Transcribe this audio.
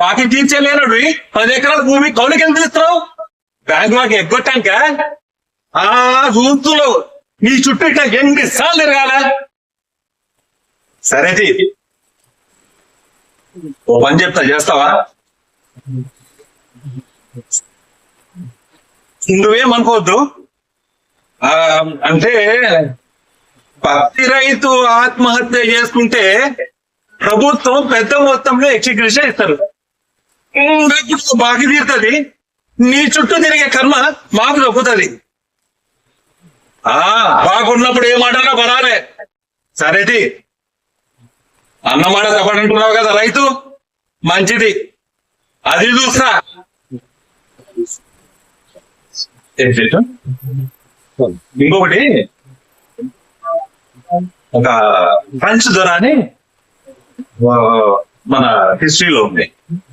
బాకీ తీర్చలేనాడు 10 ఎకరాల భూమి కౌలుకి ఎంత ఇస్తున్నావు? బ్యాంక్ వాకి ఎగ్గొట్టాక చూస్తున్నావు. నీ చుట్టూ ఇట్లా ఎన్నిసార్లు తిరగాల? సరే ఓ పని చెప్తా, చేస్తావా? నువ్వేమనుకోవద్దు. అంటే పత్తి రైతు ఆత్మహత్య చేసుకుంటే ప్రభుత్వం పెద్ద మొత్తంలో ఎక్స్గ్రేషన్ ఇస్తారు. బాకీ తీరుతుంది. నీ చుట్టూ తిరిగే కర్మ మాకు తప్పుతుంది. బాగున్నప్పుడు ఏ మాటన్నా పడాలే. సరేది అన్నమాట తప్పడంటున్నావు కదా రైతు, మంచిది, అది చూస్తా. ఇంకొకటి, ఒక ఫ్రెంచ్ దొర అని మన హిస్టరీలో ఉంది.